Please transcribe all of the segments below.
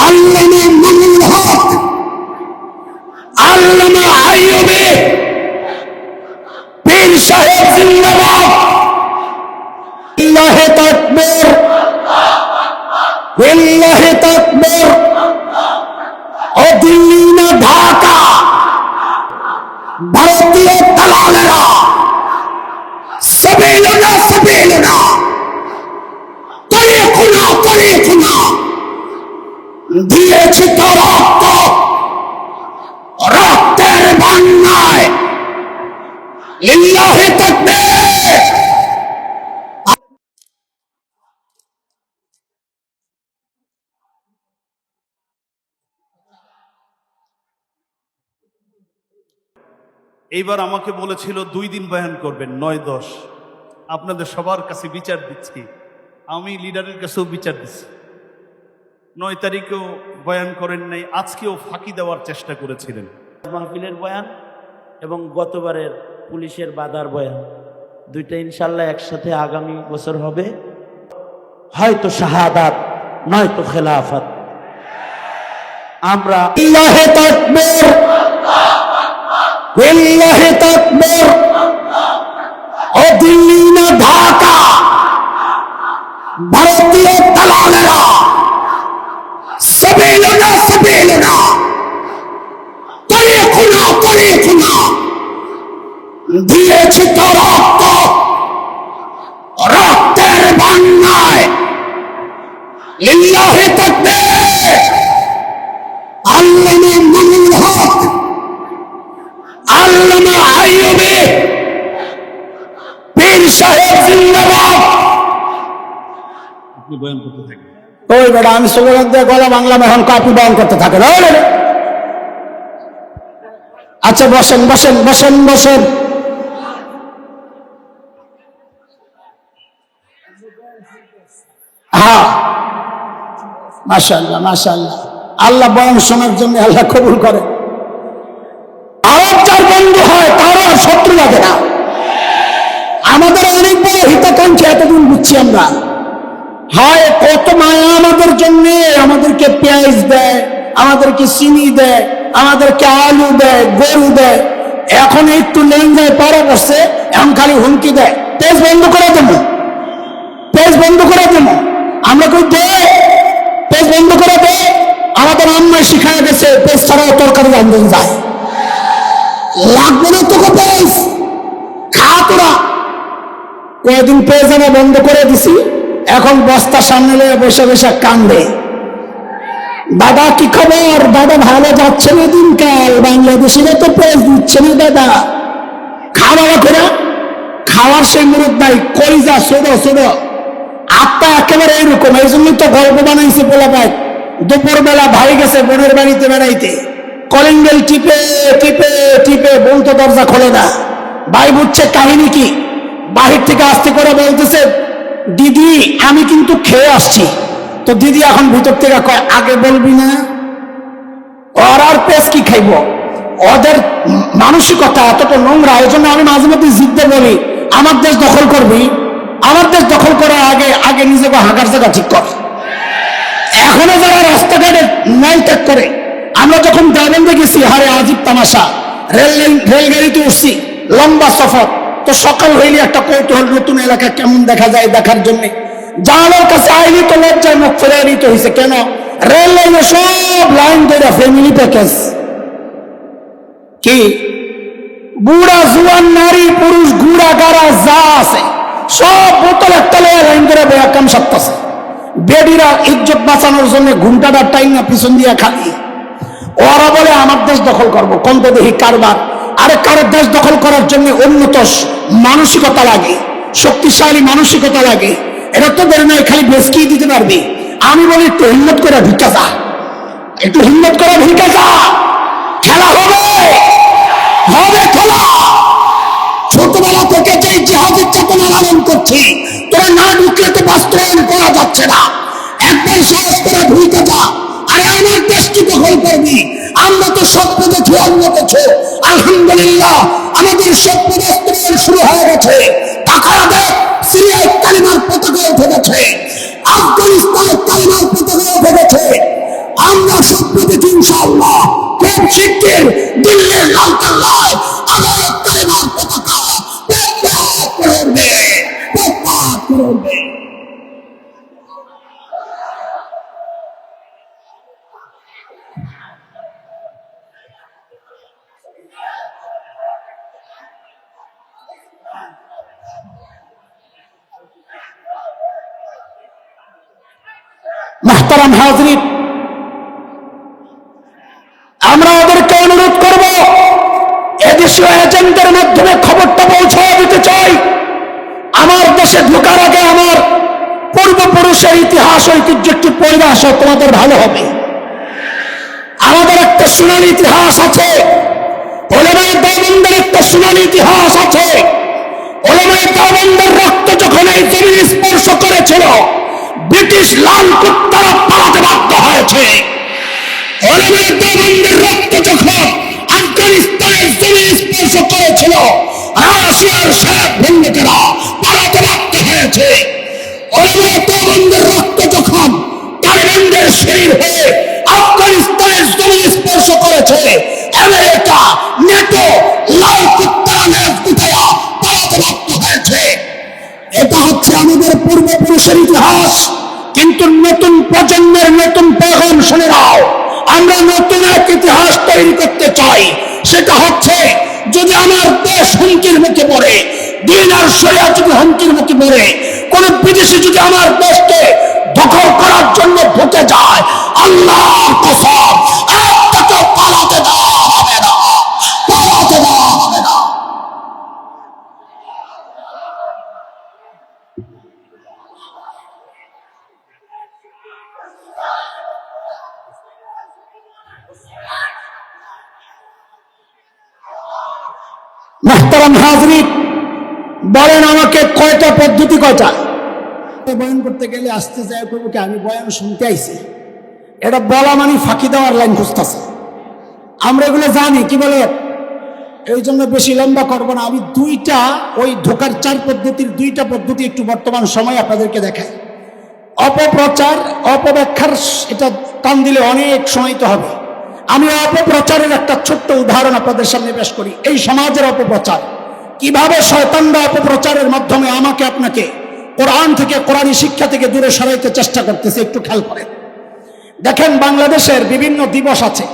আল্লামা মামুনুল হক, আল্লামা আইয়ুবী, পীর সাহেব জিন্দাবাদ, লিল্লাহি তাকবীর, লিল্লাহি তাকবীর। ও দিল্লি না ঢাকা, ভারতীয় দালালেরা সাবিলুনা সাবিলুনা, তরিকুনা তরিকুনা, দিয়েছে তো রক্ত, রক্তের বন্যায়। লিল্লাহি তাকবীর। এইবার আমাকে বলেছিল 2 দিন বয়ান করবেন, 9-10। আপনাদের সবার কাছে বিচার দিচ্ছি, আমি লিডারের কাছেও বিচার দিচ্ছি। 9 তারিখেও বয়ান করেন নাই, আজকেও ফাঁকি দেওয়ার চেষ্টা করেছিলেন। মাহফিলের বয়ান এবং গতবারের পুলিশের বাধার বয়ান, দুইটা ইনশাল্লাহ একসাথে আগামী বছর হবে। হয়তো শাহাদাত, নয়তো খেলাফত। আমরা লিল্লাহি তাকবীর, লিল্লাহি তাকবীর। ও দিল্লি না ঢাকা, ভারতীয় দালালেরা সাবিলুনা সাবিলুনা, তরিকুনা তরিকুনা, দিয়েছে তো রক্ত, রক্তের বন্যায়। লিল্লাহি তাকবীর। আল্লামা মামুনুল হক, আল্লামা আইয়ুবী, পীর সাহেব জিন্দাবাদ। আপনি বয়ান করতে থাকেন। ওই বেটা, আমি স্লোগান দিয়ে গলা বাংলা এখন কাপি বয়ান করতে থাকে না। আচ্ছা বসেন বসেন বসেন বসেন। হ্যাঁ, মাশাআল্লাহ মাশাআল্লাহ। আল্লাহ বয়ান শোনার জন্য আল্লাহ কবুল করে। আমার যার বন্ধু হয় তারও আর শত্রু লাগে না। আমাদের অনেক বড় হিতাকাঙ্ক্ষী, এতদিন বুঝছি আমরা। হয় কত মায়া আমাদের জন্য, আমাদেরকে পেঁয়াজ দেয়, আমাদেরকে চিনি দেয়, আমাদেরকে আলু দেয়, গরু দেয়। এখন একটু লেনদেন পারা বসছে, এখন খালি হুমকি দেয়, পেজ বন্ধ করে দেবো, পেজ বন্ধ করে দেবো। আমরা কই দে, পেজ বন্ধ করে দে। আমাদের আম্মাই শিখায় গেছে পেজ ছাড়াও তরকারি রান্ধন যায়। লাগবে না তোকে পেজ, খা তোরা। কয়েকদিন পেজ আনা বন্ধ করে দিছি, এখন বস্তা সামনে নিয়ে বসে বসে কান্দে। দাদা কি খবর? দাদা ভালো যাচ্ছে না দিনকাল, বাংলাদেশিরা তো পেজ দিচ্ছে না দাদা। খাওয়া করে খাওয়ার সেই মুরুদ নাই, কলিজা ছোড়ো ছোড়ো, আত্মা একেবারে এইরকম। এই জন্যই তো গল্প বানাইছে পোলা পায়। দুপুর বেলা ভাই গেছে বোনের বাড়িতে বেড়াইতে, কলিং বেল টিপে টিপে টিপে বোন তো দরজা খোলে না। ভাই বুঝছে কাহিনী কি, বাহির থেকে আস্তে করে বলতেছে, দিদি আমি কিন্তু খেয়ে আসছি। তো দিদি এখন ভিতর থেকে কয়, আগে বলবি না? ওর আর পেস কি খাইব? ওদের মানসিকতা এতটা নোংরা। এই জন্য আমি মাঝে মধ্যে জিদ্দে বলি, আমার দেশ দখল করবি, আমার দেশ দখল করার আগে আগে নিজেকে হাঁকার জায়গা ঠিক কর। এখনো যারা রাস্তাঘাটে ন্যায় ত্যাগ করে, আমরা যখন দেওবন্দে গেছি, হারে আজিব তামাশা। রেলগাড়িতে উঠছি, লম্বা সফর, তো সকাল হইলে একটা কৌতূহল, নতুন এলাকা কেমন দেখা যায় দেখার জন্য। জানালার কাছে আইনি তো লজ্জায় মুখ ফেরাই নিতে হয়েছে। কেন? রেল লাইনে সব লাইন ধরে ফ্যামিলি প্যাকেজ। কি বুড়া জুয়ান নারী পুরুষ ঘুরা গাড়া যা আছে সব বোতল একটা লাইন ধরে বেয়াকাম সারতেছে। বেডিরা ইজ্জত বাঁচানোর জন্য ঘুমটাটা টাইম না পিছন দিয়া খালি। ওরা বলে আমার দেশ দখল করবো, কোন তো দেখি কারবার। আরে কারোর দেশ দখল করার জন্য উন্নত মানসিকতা লাগে, শক্তিশালী মানসিকতা লাগে। এটা তো বের নয় খালি বেসকি দিতে পারবি। আমি বলি একটু হিম্মত করে ভিক্ষা যা, একটু হিম্মত করে ভিক্ষা যা। খেলা হবে, হবে খেলা। ছোটবেলা থেকে যে জিহাদের চেতনা লালন করছি, তোরা না ঢুকলে তো বাস্তবায়ন করা যাচ্ছে না। একবার সাহস করে ভিক্ষা যা। আরে আমার দেশকে দখল করবি, আমরা তো স্বপ্ন দেখি অন্যত। আলহামদুলিল্লাহ আমাদের স্বপ্ন বাস্তবায়ন শুরু হয়ে গেছে। তাকায়া দেখ, সিরিয়ায় কালিমার পতাকা উঠে গেছে, আফগানিস্তানে কালিমার পতাকা উঠে গেছে। স্বপ্ন দেখি ইনশাআল্লাহ খুব শিগগির দিল্লির লালকেল্লায় আমাদের কালেমার পতাকা উঠবে। মুহতারাম হাজরিন, আমরা ওদেরকে অনুরোধ করব এদেশীয় এজেন্টদের মাধ্যমে খবরটা পৌঁছায় দিতে চাই। আমার দেশে ঢোকার আগে আমার পূর্বপুরুষের ইতিহাস ঐতিহ্য একটু পড়ে আসো, তোমাদের ভালো হবে। আমাদের একটা সোনালী ইতিহাস আছে, ওলামায়ে দেওবন্দের একটা সোনালী ইতিহাস আছে। ওলামায়ে দেওবন্দের রক্ত যখন এই জমিন স্পর্শ করেছিল, ব্রিটিশ লাল কুত্তারা পালাতে বাধ্য হয়েছে। ওলামায়ে দেওবন্দের রক্ত যখন আফগানিস্তানের জমিন স্পর্শ করেছিল, রাশিয়ার শেখ বন্ধুকেরা পালাতে বাধ্য হয়েছে। ওলামায়ে দেওবন্দের রক্ত যখন তালেবানদের শরীর হয়ে আফগানিস্তানের জমিন স্পর্শ করেছে, আমেরিকা, নেটো, লাল কুত্তারা লেজ গুটায়া পালাতে বাধ্য হয়েছে। এটা হচ্ছে আমাদের পূর্বপুরুষের ইতিহাস। কিন্তু নতুন প্রজন্মের নতুন পেগাম শুনে নাও, আমরা নতুন এক ইতিহাস তৈরি করতে চাই। সেটা হচ্ছে, যদি আমার দেশ হুমকির মুখে পড়ে, দিন আর শরিয়াত যদি হুমকির মুখে পড়ে, কোন বিদেশি যদি আমার দেশকে দখল করার জন্য ঢুকে যায়, আল্লাহর কসম একটাকেও পালাতে দেওয়া হবে না, পালাতে দেওয়া হবে না। মুহতারাম হাজরিন, বলেন আমাকে কয়টা পদ্ধতি, কয়টা? বয়ান করতে গেলে আসতে যায় করবো কি, আমি বয়ান শুনতে আইছি, এটা বলা মানে ফাঁকি দেওয়ার লাইন খুঁজতেছে। আমরা এগুলো জানি, কি বলে, এই জন্য বেশি লম্বা করবো না। আমি দুইটা, ওই ঢোকার 4 পদ্ধতির 2টা পদ্ধতি একটু বর্তমান সময় আপনাদেরকে দেখাই। অপপ্রচার, অপব্যাখ্যার এটা টান দিলে অনেক সময় তো হবে। আমি অপপ্রচারের একটা ছোট্ট উদাহরণ আপনাদের সামনে পেশ করি। এই সমাজের অপপ্রচার কিভাবে শয়তানরা অপপ্রচারের মাধ্যমে আমাকে আপনাকে কোরআন থেকে, কোরআনী শিক্ষা থেকে দূরে সরাইতে চেষ্টা করতেছে। একটু খেয়াল করেন, দেখেন বাংলাদেশের বিভিন্ন দিবস আছে,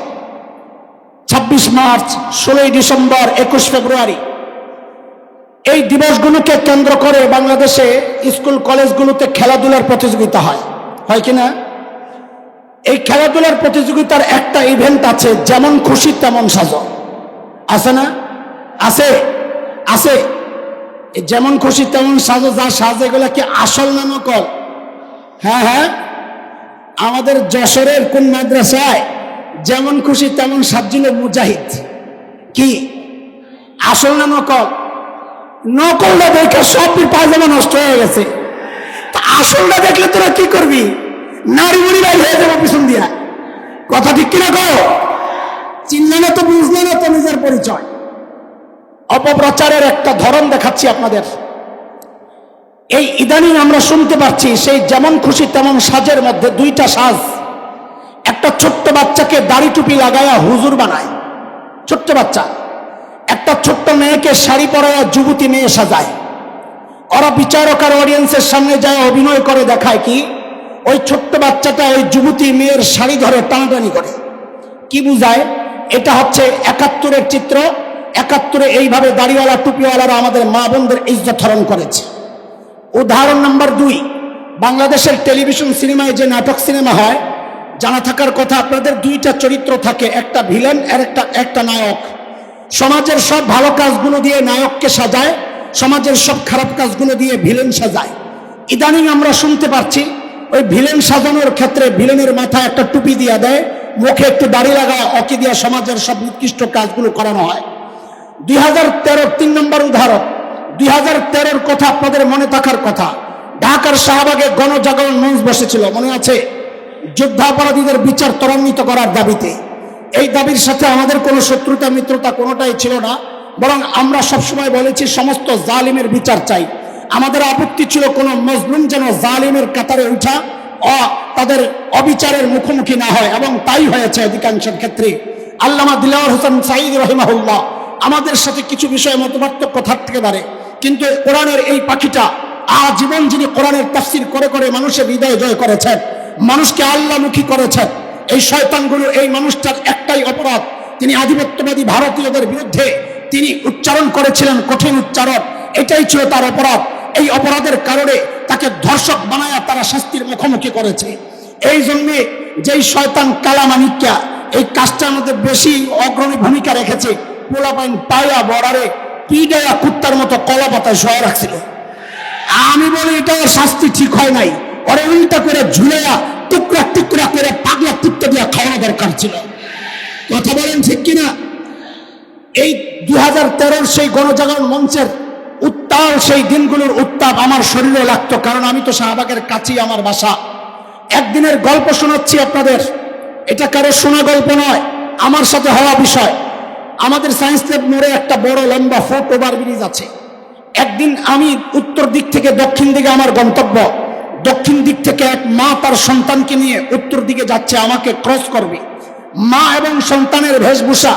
26 মার্চ, 16 ডিসেম্বর, 21 ফেব্রুয়ারি। এই দিবসগুলোকে কেন্দ্র করে বাংলাদেশে স্কুল কলেজগুলোতে খেলাধুলার প্রতিযোগিতা হয়, হয় কিনা? এই খেলাধুলার প্রতিযোগিতার একটা ইভেন্ট আছে, যেমন খুশি তেমন সাজো, আছে না? আছে, আছে। যেমন খুশি তেমন সাজো, যা সাজে এগুলা কি আসল না নকল? হ্যাঁ হ্যাঁ, আমাদের যশোরের কোন মাদ্রাসায় যেমন খুশি তেমন সাজিল মুজাহিদ, কি আসল না নকল? নকলটা দেখে সব পায়জামা নষ্ট হয়ে গেছে। আসলটা দেখলে তোরা কি করবি? নারী মুড়ি বাইর হয়ে যাবো পিছন দিয়া। কথা ঠিক কিনা গো? চিনলে না তো, বুঝলে না তো নিজের পরিচয়। অপপ্রচারের একটা ধরন দেখাচ্ছি আপনাদের। এই ইদানিং আমরা শুনতে পাচ্ছি, সেই যেমন খুশি তেমন সাজের মধ্যে 2টা সাজ। একটা ছোট্ট বাচ্চাকে দাড়ি টুপি লাগায়া হুজুর বানায়, ছোট্ট বাচ্চা। একটা ছোট্ট মেয়েকে শাড়ি পরায়া যুবতী মেয়ে সাজায়। ওরা বিচারক আর অডিয়েন্সের সামনে যায় অভিনয় করে দেখায় কি, ওই ছোট্ট বাচ্চাটা ওই যুবতী মেয়ের শাড়ি ধরে টানাটানি করে। কি বুঝায়? এটা হচ্ছে 71-এর চিত্র। 71-এ এইভাবে দাড়িওয়ালা টুপিওয়ালারা আমাদের মা বোনদের ইজ্জত হরণ করেছে। উদাহরণ নাম্বার 2, বাংলাদেশের টেলিভিশন সিনেমায় যে নাটক সিনেমা হয়, জানা থাকার কথা আপনাদের 2টা চরিত্র থাকে, একটা ভিলেন আর একটা নায়ক। সমাজের সব ভালো কাজগুলো দিয়ে নায়ককে সাজায়, সমাজের সব খারাপ কাজগুলো দিয়ে ভিলেন সাজায়। ইদানিং আমরা শুনতে পাচ্ছি, ওই ভিলেন সাজানোর ক্ষেত্রে ভিলেনের মাথায় একটা টুপি দিয়ে দেয়, মুখে একটু দাড়ি লাগায়, অকি দিয়ে সমাজের সব উৎকৃষ্ট কাজগুলো করানো হয়। 2013 3 নম্বর উদাহরণ। 2013-এর কথা আপনাদের মনে থাকার কথা, ঢাকার শাহবাগে গণজাগরণ মঞ্চ বসেছিল, মনে আছে? যুদ্ধাপরাধীদের বিচার ত্বরান্বিত করার দাবিতে। এই দাবির সাথে আমাদের কোনো শত্রুতা মিত্রতা কোনোটাই ছিল না, বরং আমরা সবসময় বলেছি সমস্ত জালিমের বিচার চাই। আমাদের আপত্তি ছিল কোনো মজলুম যেন জালিমের কাতারে উঠা তাদের অবিচারের মুখোমুখি না হয়, এবং তাই হয়েছে অধিকাংশ ক্ষেত্রে। আল্লামা দিলওয়ার হোসেন সাঈদ রহিমাহুল্লাহ আমাদের সাথে কিছু বিষয়ে মতপার্থক্য থাকতে পারে, কিন্তু কোরআনের এই পাখিটা আজীবন যিনি কোরআনের তাফসীর করে করে মানুষের হৃদয় জয় করেছেন, মানুষকে আল্লাহমুখী করেছেন, এই শয়তানগুলো এই মানুষটার একটাই অপরাধ, তিনি আধিপত্যবাদী ভারতীয়দের বিরুদ্ধে তিনি উচ্চারণ করেছিলেন কঠিন উচ্চারণ, এটাই ছিল তার অপরাধ। এই অপরাধের কারণে তাকে ধর্ষক বানায়া তারা শাস্তির মুখোমুখি করেছে। এই জন্যে যেই শয়তান কালামানিকা এই কাজটার মধ্যে বেশি অগ্রণী ভূমিকা রেখেছে, পোলাপাইন পায়া বর্ডারে পিডায়া কুত্তার মতো কলা পাতায় শোয়া রাখছিল। আমি বলি এটা শাস্তি ঠিক হয় নাই, ওরে উল্টা করে ঝুলেয়া টুকরা টুকরা করে পাগলা কুত্তা দিয়া খাওয়া দরকার ছিল। কথা বলেন ঠিক কিনা? এই 2013 সেই গণজাগরণ মঞ্চের উত্তাল সেই দিনগুলোর উত্তাপ আমার শরীরে লাগতো, কারণ আমি তো শাহবাগের কাছেই আমার বাসা। একদিনের গল্প শোনাচ্ছি আপনাদের, এটা কারো শোনা গল্প নয়, আমার সাথে হওয়া বিষয়। আমাদের সায়েন্স ল্যাব মোড়ে একটা বড় লম্বা ফুট ওভার ব্রিজ আছে। একদিন আমি উত্তর দিক থেকে দক্ষিণ দিকে আমার গন্তব্য, দক্ষিণ দিক থেকে এক মা তার সন্তানকে নিয়ে উত্তর দিকে যাচ্ছে, আমাকে ক্রস করবে। মা এবং সন্তানের বেশভূষা,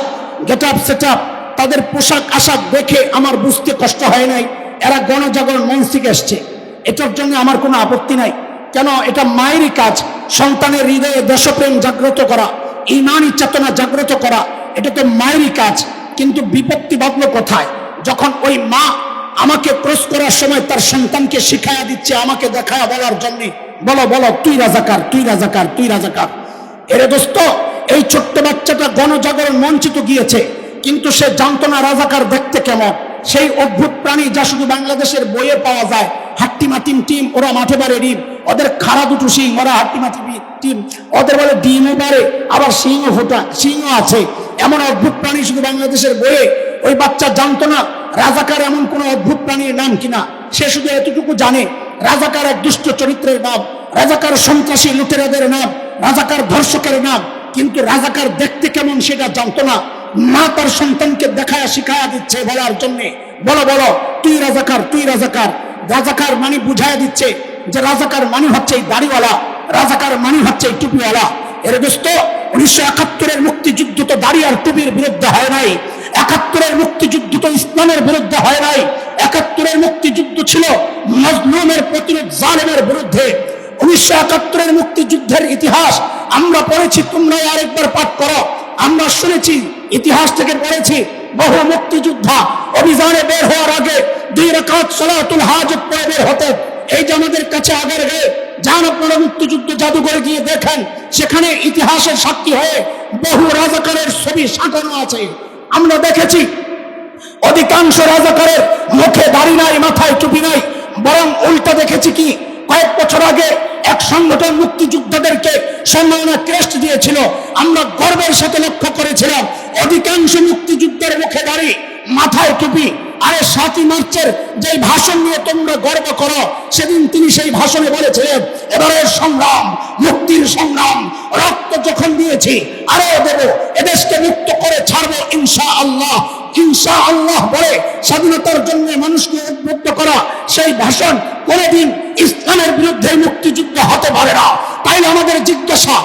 গেট আপ সেট আপ, তাদের পোশাক আশাক দেখে আমার বুঝতে কষ্ট হয় নাই এরা গণজাগরণ মঞ্চ থেকে এসছে। এটার জন্য আমার কোনো আপত্তি নাই, কেন এটা মায়েরই কাজ, সন্তানের হৃদয়ে দেশপ্রেম জাগ্রত করা, ঈমানি চেতনা জাগ্রত করা, এটা তো মায়েরই কাজ। কিন্তু বিপত্তি বাঁধলো কোথায়? যখন ওই মা আমাকে ক্রস করার সময় তার সন্তানকে শিখায়া দিচ্ছে, আমাকে দেখায়া বলার জন্য, বলো বলো তুই রাজাকার, তুই রাজাকার, তুই রাজাকার। এরে দোস্ত, এই ছোট্ট বাচ্চাটা গণজাগরণ মঞ্চে তো গিয়েছে, কিন্তু সে জানতো না রাজাকার দেখতে কেমন। সেই অদ্ভুত প্রাণী যা শুধু বাংলাদেশের বইয়ে পাওয়া যায়, হাট্টিমাটিম টিম, ওরা মাঠে বাড়ে ডিম, ওদের খাড়া দুটো শিং, ওরা হাট্টিমাটিম টিম, ওদের বলে ডিমও বাড়ে আবার শিংও ফোটা, শিংও আছে। এমন অদ্ভুত প্রাণী শুধু বাংলাদেশের বইয়ে। ওই বাচ্চা জানতো না রাজাকার এমন কোন অদ্ভুত প্রাণীর নাম কিনা। সে শুধু এতটুকু জানে রাজাকার এক দুষ্ট চরিত্রের নাম, রাজাকার সন্ত্রাসী লুটেরাদের নাম, রাজাকার ধর্ষকের নাম, কিন্তু রাজাকার দেখতে কেমন সেটা জানতো না। মা তার সন্তানকে দেখায়া শিখায়া দিচ্ছে বলার জন্য, বলো বলো তুই রাজাকার, তুই রাজাকার। রাজাকার মানে বুঝাইয়া দিচ্ছে যে রাজাকার মানে হচ্ছে এই দাড়িওয়ালা, রাজাকার মানে হচ্ছে এই টুপিওয়ালা। এর দোস্ত, 1971-এর মুক্তিযুদ্ধ তো দাড়ি আর টুপির বিরুদ্ধে হয় নাই, 71-এর মুক্তিযুদ্ধ তো ইসলামের বিরুদ্ধে হয় নাই, 71-এর মুক্তিযুদ্ধ ছিল মজলুমের প্রতিরোধ, জালেমের বিরুদ্ধে। 1971-এর মুক্তিযুদ্ধের ইতিহাস আমরা পড়েছি, তোমরা আরেকবার পাঠ করো। আমরা শুনেছি, ইতিহাস থেকে পড়েছি, বহু মুক্তিযোদ্ধা অভিযানে বের হওয়ার আগে 2 রাকাত সালাতুল হাজত পড়ে বের হতেন। এই যে আমাদের কাছে আগের গায়ে যান, আপনারা মুক্তিযুদ্ধ জাদুঘরে গিয়ে দেখেন, সেখানে ইতিহাসের সাক্ষী হয়ে বহু রাজাকারের ছবি সাঁটানো আছে। আমরা দেখেছি অধিকাংশ রাজাকারের মুখে দাড়ি নাই, মাথায় টুপি নাই, বরং উল্টা দেখেছি কি, কয়েক বছর আগে এক সংগঠন মুক্তিযোদ্ধাদেরকে সম্মাননা ক্রেস্ট দিয়েছিল। আমরা গর্বের সাথে লক্ষ্য করেছিলাম অধিকাংশ মুক্তিযুদ্ধের মুখে দাড়ি, মাথায় টুপি। আরে 7ই মার্চের যে ভাষণ নিয়ে তোমরা গর্ব করো, সেদিন তিনি সেই ভাষণে বলেছিলেন এবারের সংগ্রাম মুক্তির সংগ্রাম, রক্ত যখন দিয়েছি আরো দেব, এদেশকে মুক্ত করে ছাড়বো ইনশাআল্লাহ। ইনশাআল্লাহ বলে স্বাধীনতার জন্য মানুষকে উদ্বুদ্ধ করা সেই ভাষণ কোনদিন ইসলামের বিরুদ্ধে মুক্তিযুদ্ধ হতে পারে না। তাই আমাদের জিজ্ঞাসা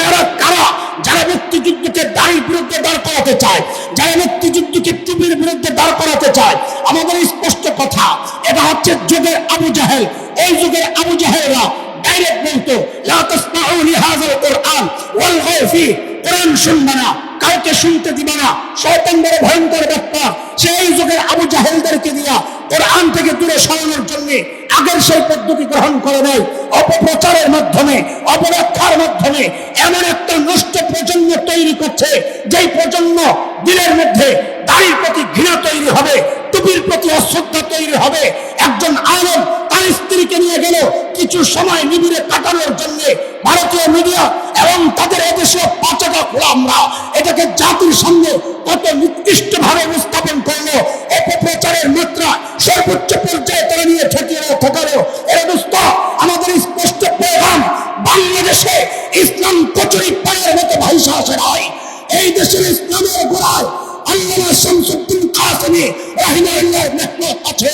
এরা কারা যারা মুক্তিযুদ্ধকে দাড়ির বিরুদ্ধে দাঁড় করাতে চায়, যারা মুক্তিযুদ্ধকে টুপির বিরুদ্ধে দাঁড় করাতে চায়? আমাদের স্পষ্ট কথা, এটা হচ্ছে যুগের আবু জাহেল। এই যুগের আবু জাহেলরা ডাইরেক্ট বলতো লা তাসমাউ লিহাযাল কুরআন ওয়ালগাউ ফি, কোরআন শুনবে না, কাউকে শুনতে দিবে না। শয়তান বড় ভয়ঙ্কর ব্যাপার। সেই যুগের আবু জাহেলদেরকে দিয়া কোরআন থেকে দূরে সরানোর জন্য আগের সেই পদ্ধতি গ্রহণ করে নেয়, অপপ্রচারের মাধ্যমে, অপব্যাখ্যার মাধ্যমে এমন একটা নষ্ট প্রজন্ম তৈরি করছে, যেই প্রজন্ম দিনের মধ্যে দাড়ির প্রতি ঘৃণা তৈরি হবে, টুপির প্রতি অশ্রদ্ধা তৈরি হবে। একজন আলেম তার স্ত্রীকে নিয়ে গেল কিছু সময় নিবিড়ে কাটানোর জন্য ভারতীয় মিডিয়া এবং তাদের এদেশীয় পাচাটা গোলামরা এটাকে জাতির সঙ্গে কত নিকৃষ্ট ভাবে উপস্থাপন করলো। অপপ্রচারের মাত্রা সর্বোচ্চ পর্যায়ে তারা নিয়ে ঠেকালো। এর দোস্ত, আমাদের স্পষ্ট পেগাম, বাংলাদেশে ইসলাম কচুরি পায়ের মতো ভাইসা আসে নাই। এই দেশের ইসলামের গোড়ায় আল্লামা শামসুদ্দিন কাসেমী রাহিমাহুল্লাহর মেহনত আছে,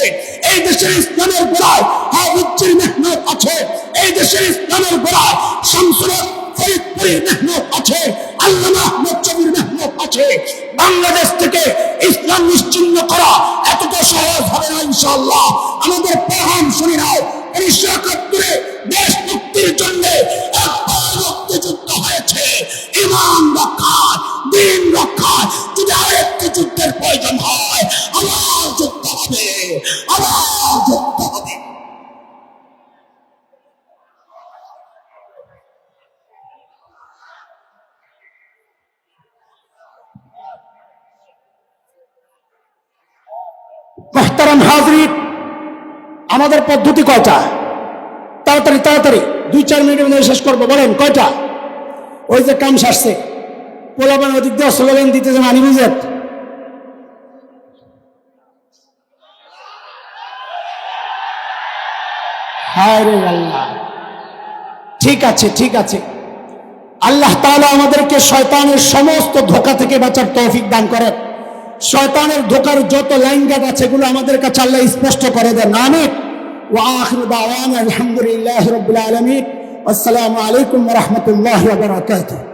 এই দেশের ইসলামের গোড়ায় হাফিজের মেহনত আছে, এই দেশের ইসলামের গোড়ায় শামসুল ফরিদপুরের মেহনত আছে, আল্লামা আহমদ শফির মেহনত আছে। বাংলাদেশ থেকে ইসলাম নিশ্চিহ্ন করা এতটা সহজ হবে না ইনশাআল্লাহ। আমাদের প্রধান শরীরাও 1971 দেশ মুক্তির জন্য মুক্তিযুদ্ধ হয়েছে, ইমান রক্ষায়, দিন রক্ষায়। যদি আরেকটি যুদ্ধের প্রয়োজন হয়, আবার যুদ্ধ হবে, আবার যুদ্ধ হবে। মুহতারাম হাজরিন, আমাদের পদ্ধতি কয়টা? তাড়াতাড়ি তাড়াতাড়ি 2-4 মিনিটের মধ্যে শেষ করবো। বলেন কয়টা? ওই যে কাম সারছে, পোলাপান ওদিক দিয়ে স্লোগান দিতেছে, মানি বুঝেন? হায় রে আল্লাহ। ঠিক আছে ঠিক আছে, আল্লাহ তাআলা আমাদেরকে শয়তানের সমস্ত ধোঁকা থেকে বাঁচার তৌফিক দান করেন। শয়তানের ধোঁকার যত লাইনঘাট আছে এগুলো আমাদের কাছে আল্লাহ স্পষ্ট করে দেন, আমিন। ওয়া আখিরু দাওয়ানা আলহামদুলিল্লাহি রাব্বিল আলামিন। আসসালামু আলাইকুম ওয়া রাহমাতুল্লাহি ওয়া বারাকাতুহু।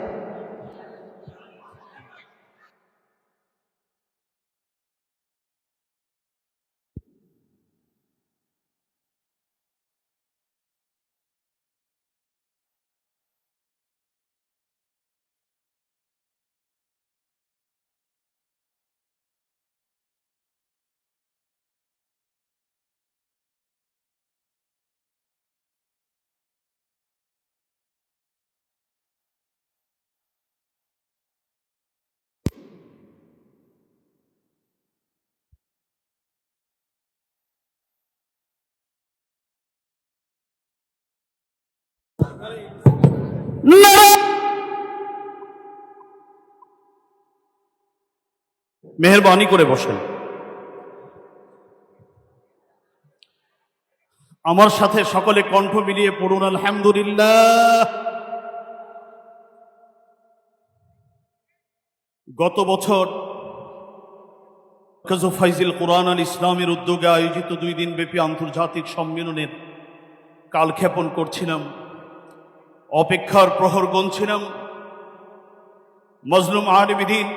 মেহেরবানি করে বসেন। আমার সাথে সকলে কণ্ঠ মিলিয়ে পড়ুন আলহামদুলিল্লাহ। গত বছর মারকাজু ফাইজিল কুরআন আল ইসলামের উদ্যোগে আয়োজিত 2 দিন ব্যাপী আন্তর্জাতিক সম্মেলনের কালক্ষেপণ করছিলাম, অপেক্ষার প্রহর গুনছিলাম। মজলুম আলিম দ্বীন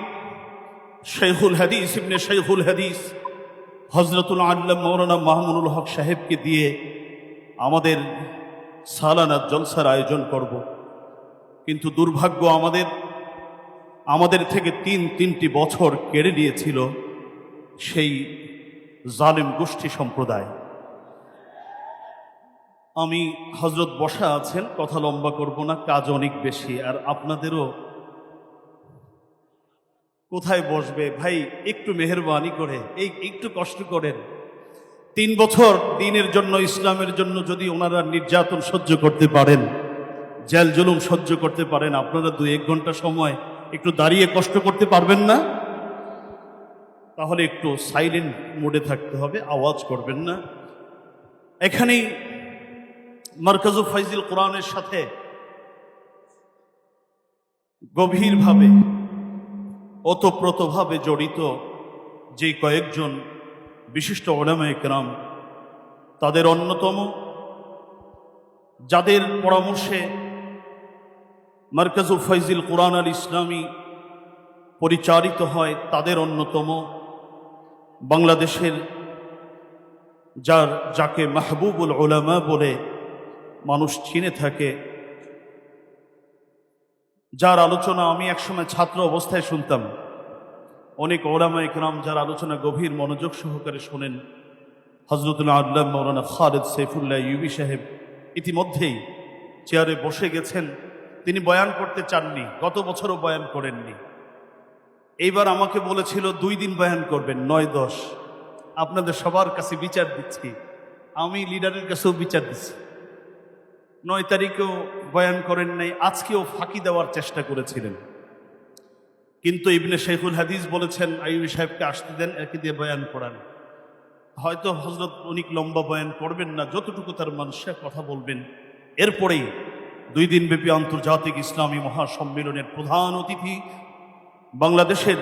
শেখুল হাদিস ইবনে শেখুল হাদিস হযরতুল আল্লাম মাওলানা মাহমুদুল হক সাহেবকে দিয়ে আমাদের সালানা জলসার আয়োজন করব, কিন্তু দুর্ভাগ্য আমাদের থেকে তিনটি বছর কেড়ে নিয়েছিল সেই জালেম গোষ্ঠী সম্প্রদায়। আমি হযরত বসা আছেন, কথা লম্বা করব না, কাজ অনেক বেশি, আর আপনাদেরও কোথায় বসবে ভাই, একটু মেহেরবানি করে একটু কষ্ট করেন। 3 বছর দিনের জন্য, ইসলামের জন্য যদি ওনারা নির্যাতন সহ্য করতে পারেন, জেল জুলুম সহ্য করতে পারেন, আপনারা 2-1 ঘন্টা সময় একটু দাঁড়িয়ে কষ্ট করতে পারবেন না? তাহলে একটু সাইলেন্ট মোডে থাকতে হবে, আওয়াজ করবেন না। এখানেই মারকাজু ফাইজিল কোরআনের সাথে গভীরভাবে ওতপ্রোতভাবে জড়িত যে কয়েকজন বিশিষ্ট উলামায়ে কেরাম, তাদের অন্যতম, যাদের পরামর্শে মারকাজু ফাইজিল কোরআন আল ইসলামী পরিচালিত হয়, তাদের অন্যতম বাংলাদেশের যাকে মাহবুবুল উলামা বলে মানুষ চিনে থাকে, যার আলোচনা আমি একসময় ছাত্র অবস্থায় শুনতাম। অনেক উলামায়ে কেরাম যার আলোচনা গভীর মনোযোগ সহকারে শোনেন, হযরতুল আল্লাহ মাওলানা খালেদ সাইফুল্লাহ ইউবি সাহেব ইতিমধ্যেই চেয়ারে বসে গেছেন। তিনি বয়ান করতে চাননি, গত বছরও বয়ান করেননি। এইবার আমাকে বলেছিল 2 দিন বয়ান করবেন, 9-10। আপনাদের সবার কাছে বিচার দিচ্ছি, আমি লিডারের কাছেও বিচার দিচ্ছি। 9 তারিখেও বয়ান করেন নাই, আজকেও ফাঁকি দেওয়ার চেষ্টা করেছিলেন, কিন্তু ইবনে শেখুল হাদিস বলেছেন আইয়ুবী সাহেবকে আসতে দেন, একে দিয়ে বয়ান করান। হয়তো হযরত অনেক লম্বা বয়ান করবেন না, যতটুকু তার মানুষের কথা বলবেন। এরপরেই 2 দিন ব্যাপী আন্তর্জাতিক ইসলামী মহাসম্মেলনের প্রধান অতিথি, বাংলাদেশের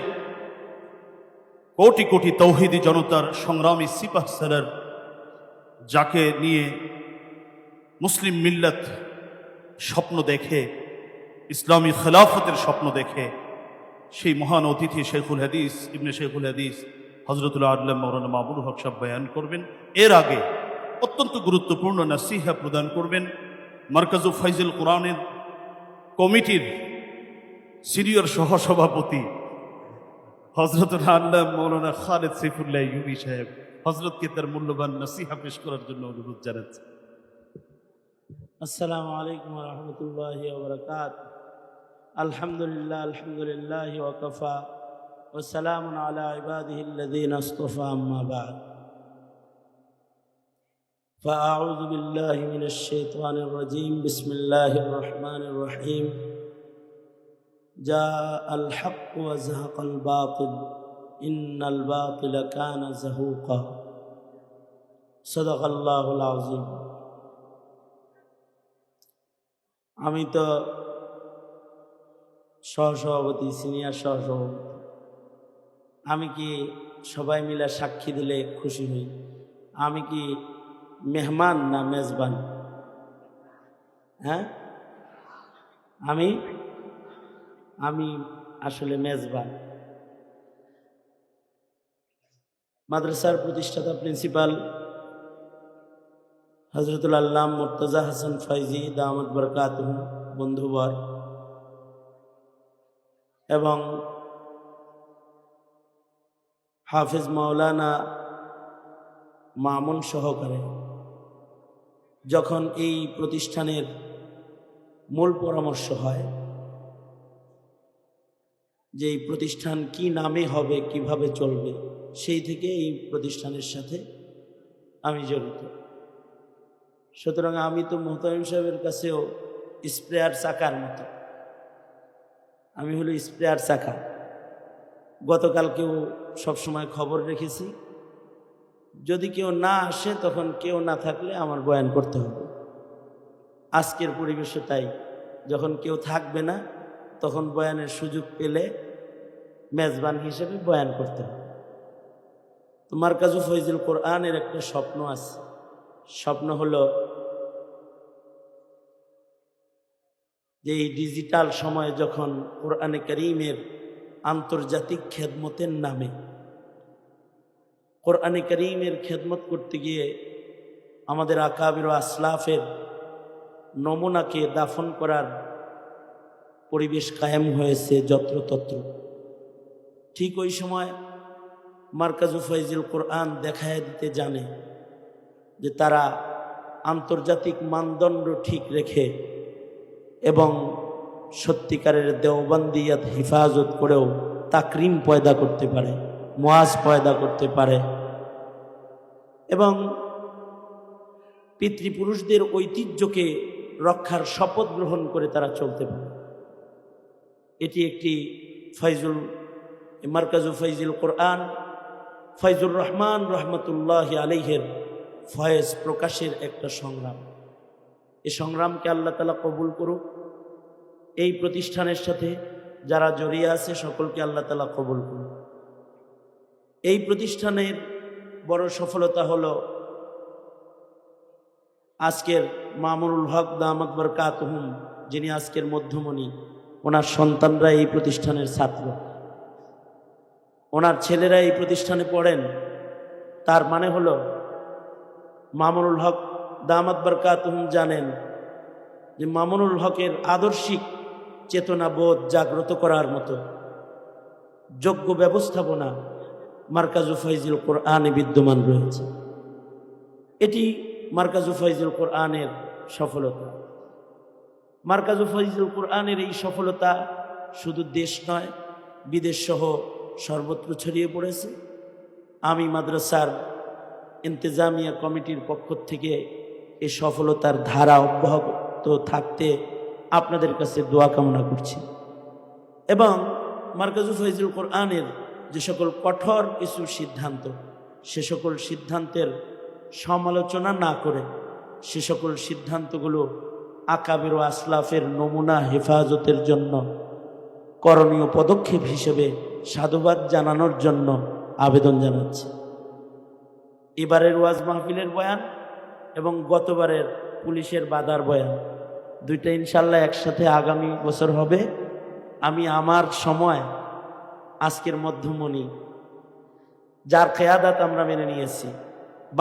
কোটি কোটি তৌহিদি জনতার সংগ্রামী সিপাহ সালার, যাকে নিয়ে মুসলিম মিল্লাত স্বপ্ন দেখে, ইসলামী খেলাফতের স্বপ্ন দেখে, সেই মহান অতিথি শেখুল হাদিস ইবনে শেখুল হাদিস হজরতুল্লাহ আল্লাহ মৌলানা মামুনুল হক সাহেব বয়ান করবেন। এর আগে অত্যন্ত গুরুত্বপূর্ণ নাসিহা প্রদান করবেন মারকাজু ফাইজুল কোরআনের কমিটির সিনিয়র সহসভাপতি হজরতুল্লাহ আল্লাহ মৌলানা খালেদ সৈফুল্লাহ ইউবি সাহেব। হজরতকে তার মূল্যবান নাসিহা পেশ করার জন্য অনুরোধ জানাচ্ছি। আসসালামু আলাইকুম ওয়া রাহমাতুল্লাহি ওয়া বারাকাতুহু। আলহামদুলিল্লাহ আলহামদুলিল্লাহি ওয়া কাফা ওয়া সালামুন আলা ইবাদিহিল্লাযীনা ইসতাফা, আম্মা বা'দ। فأعوذ بالله من الشيطان الرجيم. بسم الله الرحمن الرحيم. جاء الحق وزهق الباطل إن الباطل كان زهوقا. صدق الله العظيم. আমি তো সহসভাপতি, সিনিয়র সহসভাপতি, আমি কি সবাই মিলে সাক্ষী দিলে খুশি হই? আমি কি মেহমান না মেজবান? হ্যাঁ, আমি আসলে মেজবান। মাদ্রাসার প্রতিষ্ঠাতা প্রিন্সিপাল হযরতুল আল্লামা মুর্তজা হাসান ফাইজি দামাত বরকাতুহু বন্ধুবর এবং হাফিজ মাওলানা মামুন সহকারে যখন এই প্রতিষ্ঠানের মূল পরামর্শ হয় যে এই প্রতিষ্ঠান কি নামে হবে, কিভাবে চলবে, সেই থেকে এই প্রতিষ্ঠানের সাথে আমি জড়িত। সুতরাং আমি তো মোহতামিম সাহেবের কাছেও স্প্রেয়ার চাকার মতো, আমি হলো স্প্রেয়ার চাকা। গতকালকেও সবসময় খবর রেখেছি, যদি কেউ না আসে তখন কেউ না থাকলে আমার বয়ান করতে হবে। আজকের পরিবেশে তাই, যখন কেউ থাকবে না তখন বয়ানের সুযোগ পেলে মেজবান হিসেবে বয়ান করতে হবে। তো মারকাজু ফাইজুল কোরআনের একটা স্বপ্ন আছে। স্বপ্ন হলো যে এই ডিজিটাল সময়ে যখন কোরআনে কারীমের আন্তর্জাতিক খেদমতের নামে কোরআনে কারীমের খেদমত করতে গিয়ে আমাদের আকাবির ও আসলাফের নমুনাকে দাফন করার পরিবেশ কায়েম হয়েছে যত্রতত্র, ঠিক ওই সময় মারকাজু ফাইজুল কোরআন দেখায় দিতে জানে যে তারা আন্তর্জাতিক মানদণ্ড ঠিক রেখে এবং সত্যিকারের দেওবন্দিয়াত হিফাজত করেও তাকরিম পয়দা করতে পারে, মুআজ পয়দা করতে পারে এবং পিতৃপুরুষদের ঐতিহ্যকে রক্ষার শপথ গ্রহণ করে তারা চলতে পারে। এটি একটি মারকাজু ফাইজুল কোরআন ফাইজুর রহমান রহমতুল্লাহ আলাইহের ফয়েজ প্রকাশের একটা সংগ্রাম। এই সংগ্রামকে আল্লাহ তাআলা কবুল করুক। এই প্রতিষ্ঠানের সাথে যারা জড়িয়ে আছে সকলকে আল্লাহ তাআলা কবুল করুক। এই প্রতিষ্ঠানের বড় সফলতা হলো আজকের মামুনুল হক দামাত বরকাতুহুম, যিনি আজকের মধ্যমণি, ওনার সন্তানরা এই প্রতিষ্ঠানের ছাত্র, ওনার ছেলেরা এই প্রতিষ্ঠানে পড়েন। তার মানে হলো মামুনুল হক দামাত বরকাতুহুম জানেন যে মামুনুল হকের আদর্শিক চেতনাবোধ জাগ্রত করার মতো যোগ্য ব্যবস্থাপনা মারকাজু ফাইজুল কোরআনে বিদ্যমান রয়েছে। এটি মারকাজু ফাইজুল কোরআনের সফলতা। মারকাজু ফাইজুল কোরআনের এই সফলতা শুধু দেশ নয়, বিদেশ সহ সর্বত্র ছড়িয়ে পড়েছে। আমি মাদ্রাসার ইন্তেজামিয়া কমিটির পক্ষ থেকে এই সফলতার ধারা অব্যাহত থাকতে আপনাদের কাছে দোয়া কামনা করছি এবং মারকাজু ফাইজুল কোরআনের যে সকল কঠোর কিছু সিদ্ধান্ত, সে সকল সিদ্ধান্তের সমালোচনা না করে সে সকল সিদ্ধান্তগুলো আকাবির ও আসলাফের নমুনা হেফাজতের জন্য করণীয় পদক্ষেপ হিসেবে সাধুবাদ জানানোর জন্য আবেদন জানাচ্ছি। এবারের ওয়াজ মাহফিলের বয়ান এবং গতবারের পুলিশের বাধার বয়ান দুইটা ইনশাল্লাহ একসাথে আগামী বছর হবে। আমি আমার সময় আজকের মধ্যমণি যার খেয়াদাত আমরা মেনে নিয়েছি,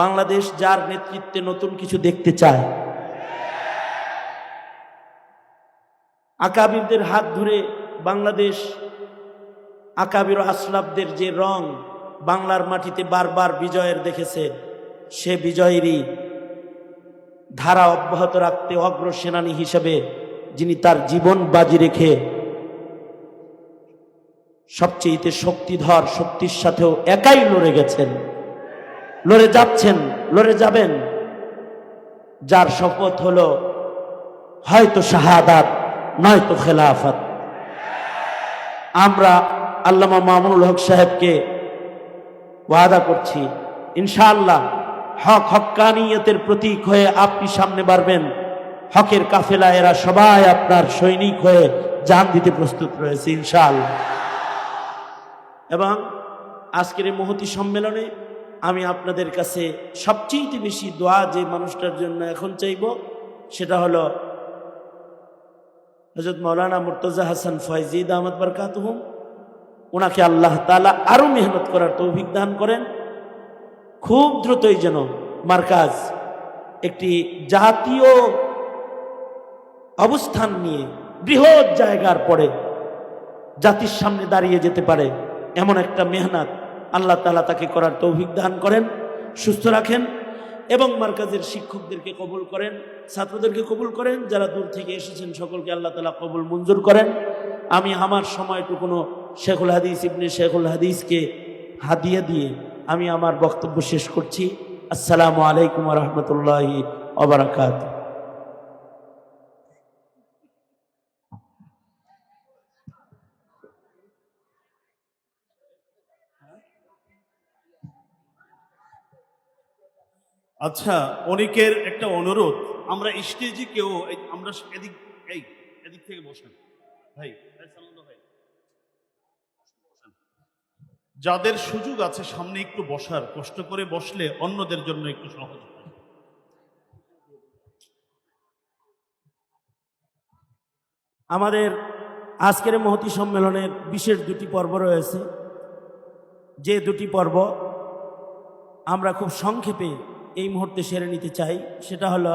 বাংলাদেশ যার নেতৃত্বে নতুন কিছু দেখতে চায়, আকাবিরদের হাত ধরে বাংলাদেশ আকাবির আসলাফদের যে রং বাংলার মাটিতে বারবার বিজয়ের দেখেছে, সে বিজয়েরই ধারা অব্যাহত রাখতে অগ্রসেনানী হিসেবে যিনি তার জীবন বাজি রেখে সবচেয়ে শক্তিধর শক্তির সাথেও একাই লড়ে গেছেন, লড়ে যাচ্ছেন, লড়ে যাবেন, যার শপথ হলো হয়তো শাহাদাত নয়তো খেলাফত। আমরা আল্লামা মামুনুল হক সাহেবকে ওয়াদা করছি ইনশাআল্লাহ হক হক্কানিয়তের প্রতীক হয়ে আপনি সামনে বাড়বেন। হকের কাফেলা এরা সবাই আপনার সৈনিক হয়ে জান দিতে প্রস্তুত রয়েছে ইনশাআল্লাহ। এবং আজকের এই মহতী সম্মেলনে আমি আপনাদের কাছে সবচেয়ে বেশি দোয়া যে মানুষটার জন্য এখন চাইব সেটা হলো হযরত মাওলানা মুর্তজা হাসান ফয়জী দামাত বরকাতুহুম। ওনাকে আল্লাহ তাআলা আরো মেহনত করার তৌফিক দান করেন। খুব দ্রুতই যেন মার্কাজ একটি জাতীয় অবস্থান নিয়ে বৃহৎ জায়গার পরে জাতির সামনে দাঁড়িয়ে যেতে পারে এমন একটা মেহনত আল্লাহ তাআলা তাকে করার তৌফিক দান করেন, সুস্থ রাখেন এবং মার্কাজের শিক্ষকদেরকে কবুল করেন, ছাত্রদেরকে কবুল করেন, যারা দূর থেকে এসেছেন সকলকে আল্লাহ তাআলা কবুল মঞ্জুর করেন। আমি আমার সময়টুকুনো শেখুল হাদিস ইবনে শেখুল হাদিসকে হাদিয়া দিয়ে আমি আমার বক্তব্য শেষ করছি। আসসালামু আলাইকুম ওয়া রাহমাতুল্লাহি ওয়া বারাকাতুহু। আচ্ছা, অনেকের একটা অনুরোধ, আমরা স্টেজে কেউ আমরা এদিক এদিক থেকে বসেন ভাই, ভাই যাদের সুযোগ আছে সামনে একটু বসার, কষ্ট করে বসলে অন্যদের জন্য একটু সহজ হয়। আমাদের আজকের মহতী সম্মেলনের বিশেষ দুটি পর্ব রয়েছে, যে দুটি পর্ব আমরা খুব সংক্ষেপে এই মুহূর্তে সেরে নিতে চাই। সেটা হলো,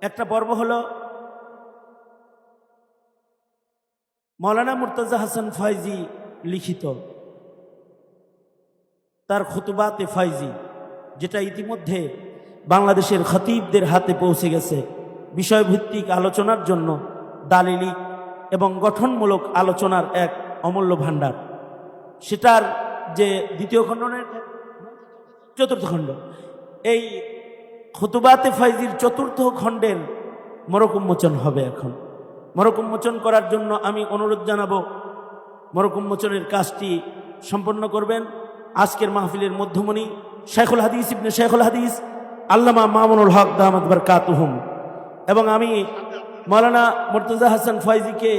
একটা পর্ব হলো মাওলানা মুর্তজা হাসান ফয়জী লিখিত তার খুতুবাতে ফয়জী, যেটা ইতিমধ্যে বাংলাদেশের খতিবদের হাতে পৌঁছে গেছে বিষয়ভিত্তিক আলোচনার জন্য দালিলি এবং গঠনমূলক আলোচনার এক অমূল্য ভাণ্ডার। সেটার যে দ্বিতীয় খণ্ডনের চতুর্থ খণ্ড, এই খুতুবাতে ফয়জীর চতুর্থ খণ্ডের মোড়ক উন্মোচন হবে। এখন মোড়ক উন্মোচন করার জন্য আমি অনুরোধ জানাবো, মোড়ক উন্মোচনের কাজটি সম্পন্ন করবেন আজকের মাহফিলের মধ্যমণি শেখুল হাদিস ইবনে শেখুল হাদিস আল্লামা মামুনুল হক দামাত বরকাতুহুম। এবং আমি মাওলানা মুর্তজা হাসান ফয়জীকে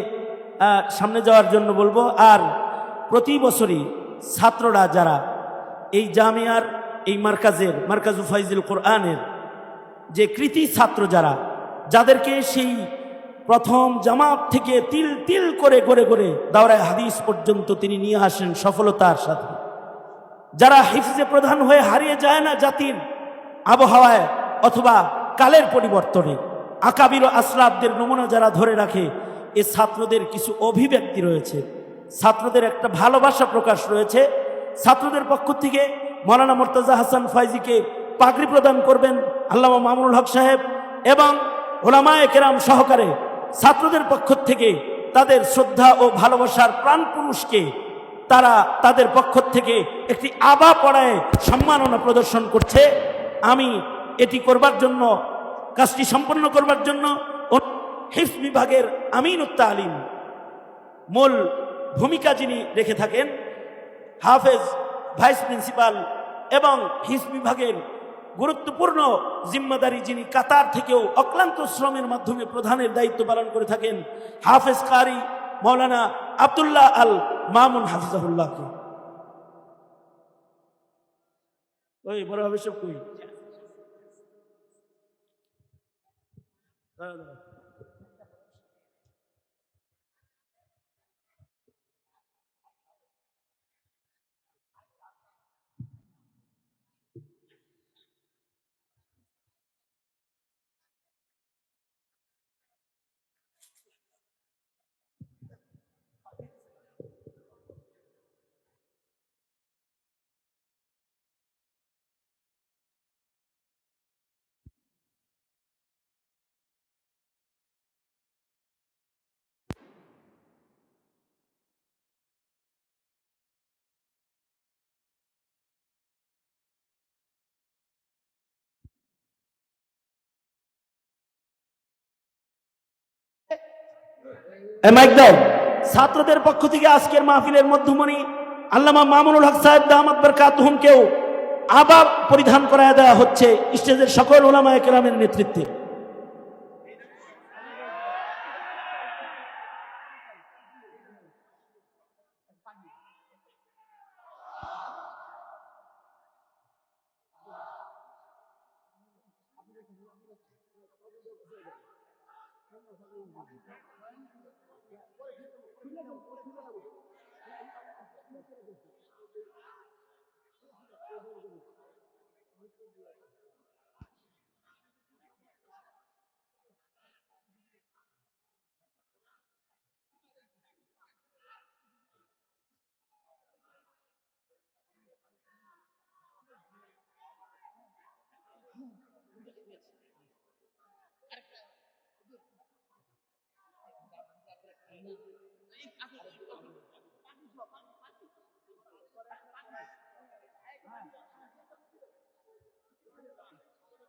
সামনে যাওয়ার জন্য বলবো। আর প্রতি বছরই ছাত্ররা যারা এই জামিয়ার এই মার্কাজু ফাইজুল কোরআনের যে কৃতি ছাত্র যাদেরকে সেই প্রথম জামাত থেকে তিল তিল করে গড়ে গড়ে দাওরায়ে হাদিস পর্যন্ত তিনি নিয়ে আসেন সফলতার সাথে, যারা হিফজে প্রধান হয়ে হারিয়ে যায় না জাতির আবহাওয়ায় অথবা কালের পরিবর্তনে, আকাবির ও আসলাফদের নমুনা যারা ধরে রাখে, এ ছাত্রদের কিছু অভিব্যক্তি রয়েছে, ছাত্রদের একটা ভালোবাসা প্রকাশ রয়েছে। ছাত্রদের পক্ষ থেকে মাওলানা মুর্তজা হাসান ফয়জীকে পাগড়ি প্রদান করবেন আল্লামা মামুনুল হক সাহেব এবং উলামায়ে কেরাম সহকারে ছাত্রদের পক্ষ থেকে তাদের শ্রদ্ধা ও ভালোবাসার প্রাণ পুরুষকে তারা তাদের পক্ষ থেকে একটি আবা পড়ায় সম্মাননা প্রদর্শন করছে। আমি এটি করবার জন্য, কাজটি সম্পন্ন করবার জন্য হিফজ বিভাগের আমিনুত তালিম মূল ভূমিকা যিনি রেখে থাকেন, হাফেজ ভাইস প্রিন্সিপাল এবং হিফজ বিভাগের গুরুত্বপূর্ণ জিম্মাদারি যিনি কাতার থেকেও অক্লান্ত শ্রমের মাধ্যমে প্রধানের দায়িত্ব পালন করে থাকেন, হাফেজ কারি মাওলানা আব্দুল্লাহ আল মামুন হাফিজাহুল্লাহকে ওই বড় হবে সব কই মাইক দাও। ছাত্রদের পক্ষ থেকে আজকের মাহফিলের মধ্যমণি আল্লামা মামুনুল হক সাহেব দামাত বরকাতুহুমকেও আবার পরিধান করায় দেওয়া হচ্ছে স্টেজের সকল উলামায়ে কেরামের নেতৃত্বে।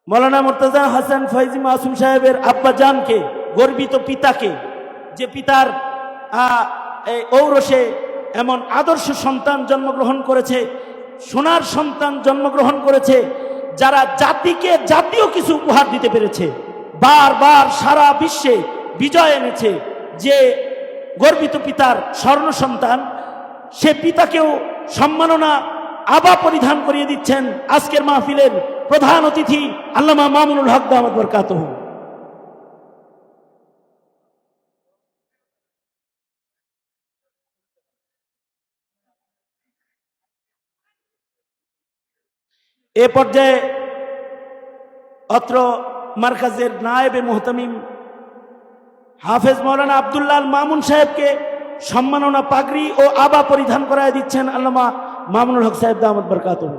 মৌলানা মুর্তজা হাসান ফয়জি মাসুম সাহেবের আব্বা জানকে, গর্বিত পিতাকে, যে পিতার ঔরসে এমন আদর্শ সন্তান জন্মগ্রহণ করেছে, সোনার সন্তান জন্মগ্রহণ করেছে, যারা জাতিকে জাতীয় কিছু উপহার দিতে পেরেছে, বারবার সারা বিশ্বে বিজয় এনেছে, যে গর্বিত পিতার স্বর্ণ সন্তান, সে পিতাকেও সম্মাননা আবা পরিধান করিয়ে দিচ্ছেন আজকের মাহফিলের প্রধান অতিথি আল্লামা মামুনুল হক দামাত বরকাতুহু। এ পর্যায়ে অত্র মারকাজের নায়েবে মুহতামিম হাফেজ মাওলানা আব্দুল্লাহ আল মামুন সাহেবকে সম্মাননা পাগড়ি ও আবা পরিধান করায় দিচ্ছেন আল্লামা মামুনুল হক সাহেব দামাত বরকাতুহু।